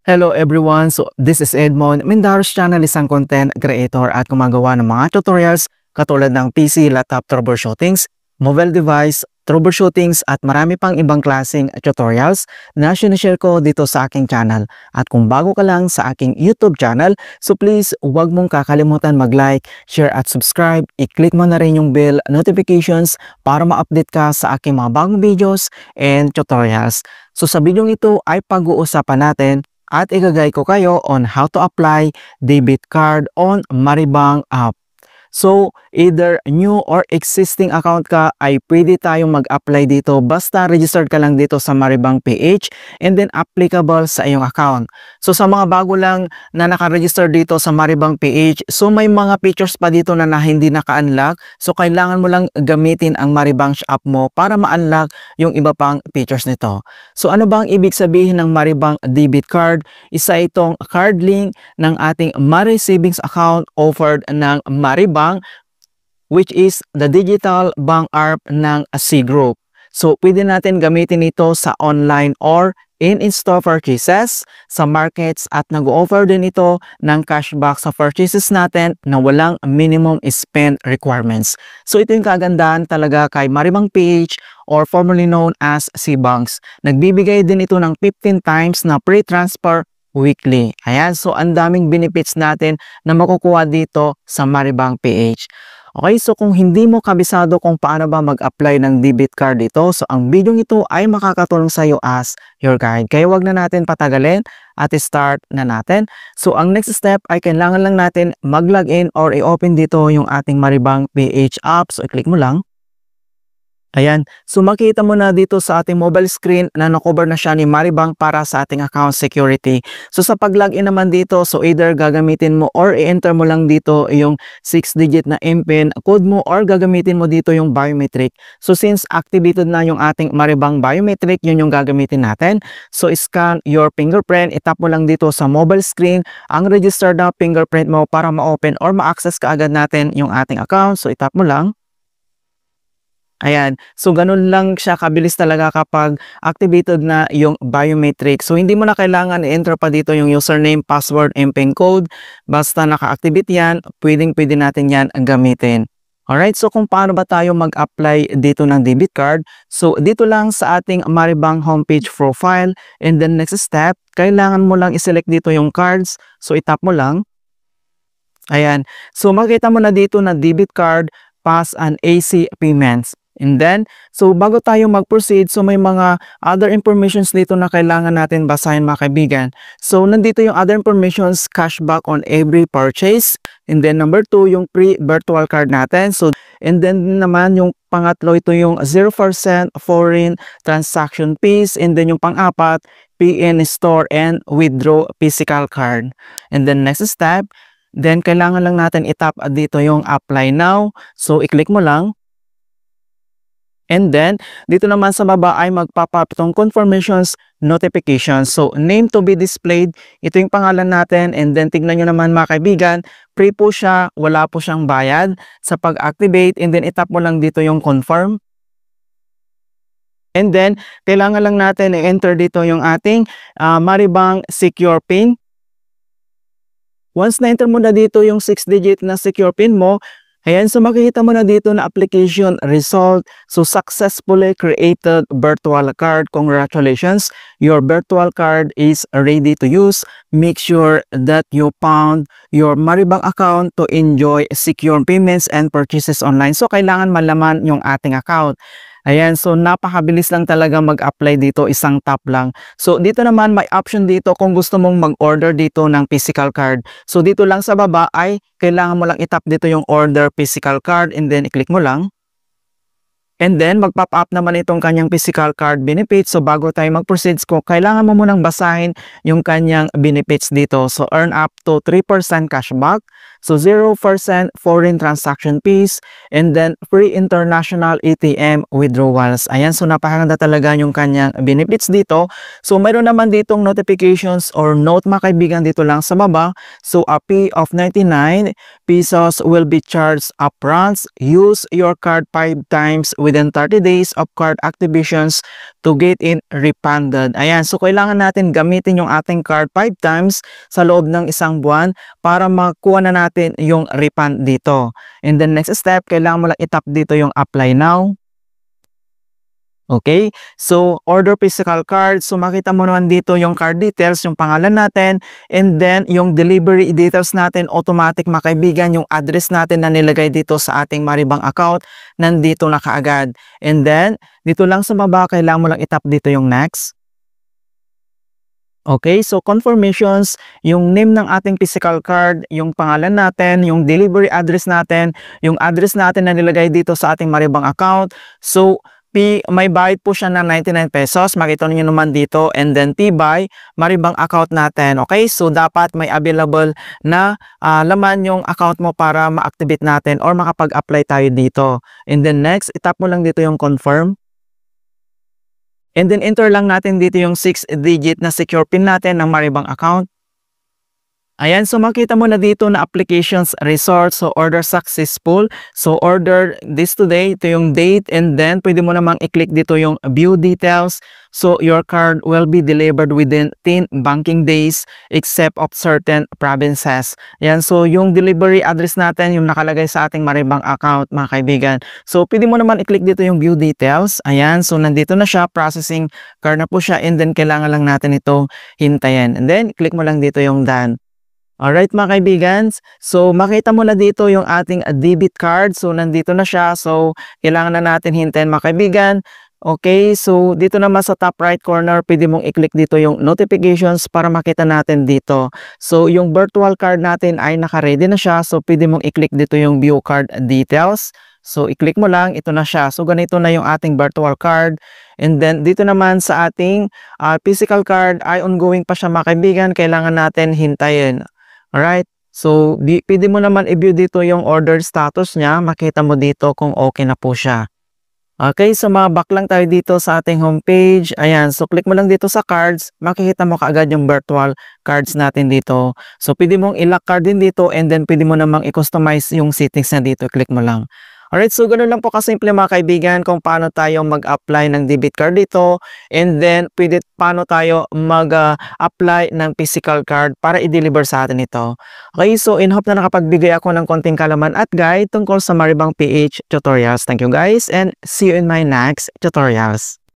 Hello everyone! So this is Edmond, Mindaros Channel, isang content creator at gumagawa ng mga tutorials katulad ng PC, laptop troubleshootings, mobile device troubleshootings at marami pang ibang klaseng tutorials na sinishare ko dito sa aking channel. At kung bago ka lang sa aking YouTube channel, so please huwag mong kakalimutan mag-like, share at subscribe. I-click mo na rin yung bell notifications para ma-update ka sa aking mga bagong videos and tutorials. So sa video ito ay pag-uusapan natin at igagay ko kayo on how to apply debit card on Maribang app. So, either new or existing account ka ay pwede tayong mag-apply dito basta registered ka lang dito sa Maribang PH and then applicable sa iyong account. So, sa mga bago lang na naka-register dito sa Maribang PH, so may mga features pa dito na hindi naka-unlock. So, kailangan mo lang gamitin ang Maribang app mo para ma-unlock yung iba pang features nito. So, ano bang ibig sabihin ng Maribang debit card? Isa itong card link ng ating Mari Savings account offered ng Maribang, which is the digital bank app ng C Group. So, pwede natin gamitin ito sa online or in-store purchases sa markets at nag-offer din ito ng cashback sa purchases natin na walang minimum spend requirements. So, ito yung kagandahan talaga kay Maribang PH or formerly known as C-Banks. Nagbibigay din ito ng 15 times na pre-transfer weekly. Ayan, so ang daming benefits natin na makukuha dito sa Maribang PH. Okay, so kung hindi mo kabisado kung paano ba mag-apply ng debit card dito, so ang video ito ay makakatulong sa iyo as your guide. Kaya wag na natin patagalin at start na natin. So ang next step ay kailangan lang natin mag-login or i-open dito yung ating Maribang PH app. So i-click mo lang. Ayan, so makita mo na dito sa ating mobile screen na nakover na siya ni Maribang para sa ating account security. So sa pag-login naman dito, so either gagamitin mo or i-enter mo lang dito yung 6-digit na MPIN code mo or gagamitin mo dito yung biometric. So since activated na yung ating Maribang biometric, yun yung gagamitin natin. So scan your fingerprint, itap mo lang dito sa mobile screen ang registered na fingerprint mo para ma-open or ma-access kaagad natin yung ating account. So itap mo lang. Ayan, so ganun lang siya kabilis talaga kapag activated na yung biometric. So hindi mo na kailangan i-enter pa dito yung username, password, and PIN code. Basta naka-activate yan, pwede natin yan gamitin. Alright, so kung paano ba tayo mag-apply dito ng debit card? So dito lang sa ating Maribang homepage profile, and then next step, kailangan mo lang i-select dito yung cards. So itap mo lang. Ayan, so makita mo na dito na debit card, pass, and AC payments. And then, so bago tayo mag-proceed, so may mga other informations dito na kailangan natin basahin mga kaibigan. So nandito yung other informations, cashback on every purchase. And then number 2, yung free virtual card natin. So, and then naman yung pangatlo, ito yung 0% foreign transaction fees. And then yung pang-apat, PN store and withdraw physical card. And then next step, then kailangan lang natin itap dito yung apply now. So i-click mo lang. And then, dito naman sa baba ay magpapap itong confirmations notifications. So, name to be displayed. Ito yung pangalan natin. And then, tignan nyo naman mga kaibigan, free po siya. Wala po siyang bayad sa pag-activate. And then, itap mo lang dito yung confirm. And then, kailangan lang natin i-enter dito yung ating Maribang secure PIN. Once na-enter mo na dito yung 6-digit na secure PIN mo, ayan, so makikita mo na dito na application result. So, successfully created virtual card. Congratulations! Your virtual card is ready to use. Make sure that you found your Maribang account to enjoy secure payments and purchases online. So, kailangan malaman yung ating account. Ayan, so napakabilis lang talaga mag-apply dito, isang tap lang. So dito naman may option dito kung gusto mong mag-order dito ng physical card. So dito lang sa baba ay kailangan mo lang itap dito yung order physical card and then i-click mo lang. And then mag-pop up naman itong kanyang physical card benefits. So bago tayo mag-proceed ko, kailangan mo munang basahin yung kanyang benefits dito. So earn up to 3% cashback. So 0% foreign transaction fees and then free international ATM withdrawals. Ayan, so napakaganda talaga yung kanyang benefits dito. So mayroon naman ditong notifications or note mga kaibigan dito lang sa baba. So a fee of 99 pesos will be charged upfront. Use your card 5 times within 30 days of card activations to get it refunded. Ayan, so kailangan natin gamitin yung ating card 5 times sa loob ng isang buwan para makuha na natin yung refund dito. And then next step, kailangan mo lang itap dito yung apply now. Okay, so order physical card. So makita mo naman dito yung card details, yung pangalan natin, and then yung delivery details natin, automatic mga kaibigan, yung address natin na nilagay dito sa ating Maribang account, nandito na kaagad. And then, dito lang sa baba, kailangan mo lang itap dito yung next. Okay, so confirmations, yung name ng ating physical card, yung pangalan natin, yung delivery address natin, yung address natin na nilagay dito sa ating Maribang account. So, may bayad po siya ng 99 pesos. Makita niyo naman dito. And then P-Buy, Maribang account natin. Okay, so dapat may available na laman yung account mo para ma-activate natin or makapag-apply tayo dito. And then next, itap mo lang dito yung confirm. And then enter lang natin dito yung 6-digit na secure PIN natin ng Maribang account. Ayan, so makita mo na dito na applications resort, so order successful. So order this today, ito yung date, and then pwede mo namang i-click dito yung view details. So your card will be delivered within 10 banking days except of certain provinces. Ayan, so yung delivery address natin, yung nakalagay sa ating Maribang account mga kaibigan. So pwede mo naman i-click dito yung view details. Ayan, so nandito na siya, processing card na po siya, and then kailangan lang natin ito hintayin. And then click mo lang dito yung done. Alright mga kaibigan, so makita mo na dito yung ating debit card. So nandito na siya, so kailangan na natin hintayin mga kaibigan. Okay, so dito naman sa top right corner, pwede mong i-click dito yung notifications para makita natin dito. So yung virtual card natin ay naka-ready na siya, so pwede mong i-click dito yung view card details. So i-click mo lang, ito na siya. So ganito na yung ating virtual card. And then dito naman sa ating physical card ay ongoing pa siya mga kaibigan, kailangan natin hintayin. Alright, so pwede mo naman i-view dito yung order status niya, makita mo dito kung okay na po siya. Okay, so back lang tayo dito sa ating homepage. Ayan, so click mo lang dito sa cards, makikita mo kaagad yung virtual cards natin dito. So pwede mong i-lock card din dito, and then pwede mo namang i-customize yung settings na dito, click mo lang. Alright, so ganoon lang po kasimple mga kaibigan kung paano tayo mag-apply ng debit card dito, and then paano tayo mag-apply ng physical card para i-deliver sa atin ito. Okay, so in hope na nakapagbigay ako ng konting kalaman at guide tungkol sa Maribang PH tutorials. Thank you guys, and see you in my next tutorials.